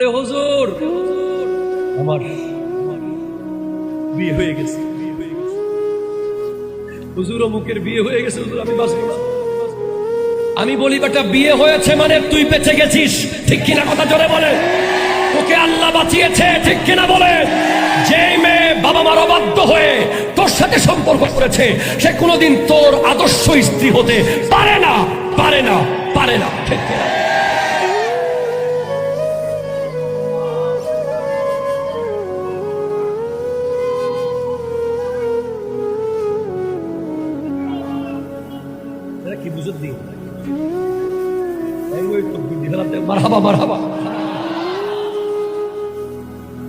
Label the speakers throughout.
Speaker 1: হুজুর আমার বিয়ে হয়ে গেছে, হুজুর অমুকের বিয়ে হয়ে গেছে, হুজুর আমি বাঁচব না। আমি বলি বেটা, বিয়ে হয়েছে মানে তুই বেঁচে গেছিস, ঠিক কিনা? কথা জোরে বলে। তোকে আল্লাহ বাঁচিয়েছে, ঠিক কিনা বলে। যে মেয়ে বাবা মার অবাধ্য হয়ে তোর সাথে সম্পর্ক করেছে, সে কোনোদিন তোর আদর্শ স্ত্রী হতে পারে না, পারে না, পারে না, ঠিক কিনা? কি বুঝত দিই মারহাবা মারহাবা।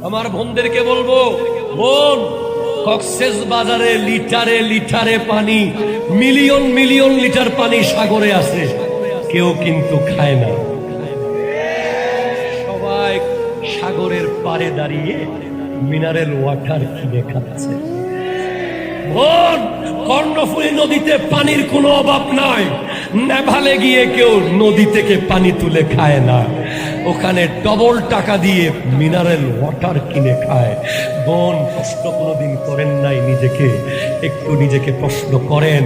Speaker 1: আমার বোনদেরকে বলবো, বোন, কক্সেস বাজারে লিটারে লিটারে পানি, মিলিয়ন মিলিয়ন লিটার পানি সাগরে আছে, কেউ কিন্তু খায় না। সবাই সাগরের পাড়ে দাঁড়িয়ে মিনারেল ওয়াটার কিনে খাচ্ছে। বোন, কর্ণফুলী নদীতে পানির কোনো অভাব নাই। নেপালে গিয়ে কেউ নদী থেকে পানি তুলে খায় না, ওখানে ডবল টাকা দিয়ে মিনারেল ওয়াটার কিনে খায়। বোন, প্রশ্ন কোনোদিন করেন নাই নিজেকে? একটু নিজেকে প্রশ্ন করেন।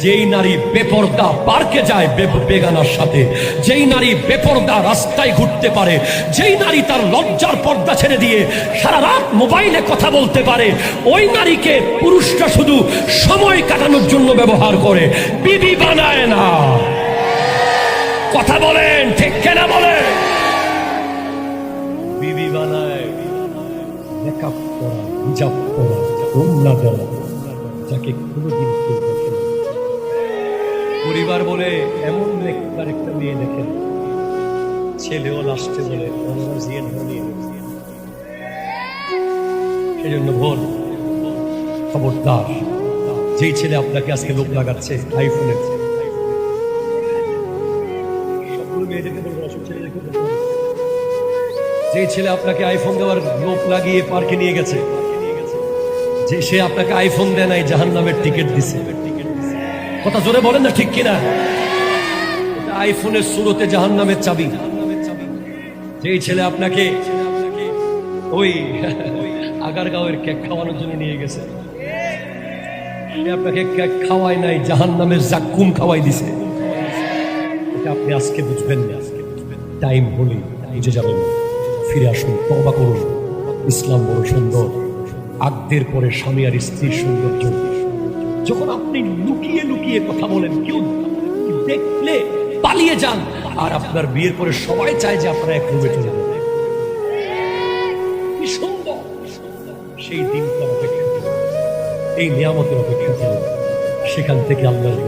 Speaker 1: যেই নারী বেপরদা পার্কে যায় বেগানার সাথে, যেই নারী বেপরদা রাস্তায় ঘুরতে পারে, যেই নারী তার লজ্জার পর্দা ছেড়ে দিয়ে সারা রাত মোবাইলে কথা বলতে পারে, ওই নারীকে পুরুষরা শুধু সময় কাটানোর জন্য ব্যবহার করে, বিবি বানায় না। কথা বলেন, ঠিক কেনা বলেন? বিবি বানায় মেকআপ করা, হিজাব করা, ওড়না দেওয়া, যাকে কোনোদিন কেউ দেখে না। পরিবার বলে এমন একটা মেয়ে দেখেন, ছেলেও লাস্টে বলে সেই জন্য বোন, খবরদার, যেই ছেলে আপনাকে আজকে লোক লাগাচ্ছে আইফোনের, যে ছেলে আপনাকে আইফোন দেওয়ার লোক লাগিয়ে পার্কে নিয়ে গেছে, যে সে আপনাকে আইফোন দেয় নাই, জাহান্নামের টিকিট দিছে। কথা জোরে বলেন না, ঠিক কিনা? আইফোনের সুরতে জাহান্নামের চাবি। যেই ছেলে আপনাকে ওই আগারগাঁওয়ের কেক খাওয়ানোর জন্য নিয়ে গেছে, সে আপনাকে কেক খাওয়ায় নাই, জাহান্নামের জাক্কুম খাওয়াই দিছে। এটা আপনি আজকে বুঝবেন না, টাইম হলেই বুঝে যাবেন। ফিরে আসুন, তওবা করুন। ইসলাম বড় সুন্দর। আগদের পরে স্বামী আর স্ত্রীর সৌন্দর্য। যখন আপনি লুকিয়ে লুকিয়ে কথা বলেন, কেউ দেখলে পালিয়ে যান, আর আপনার বিয়ের পরে সবাই চায় যে আপনারা এক রুমে চলে যান, কি সুন্দর। সেই দিনটা অপেক্ষা, এই নিয়ামতের অপেক্ষা, সেখান থেকে আল্লাহর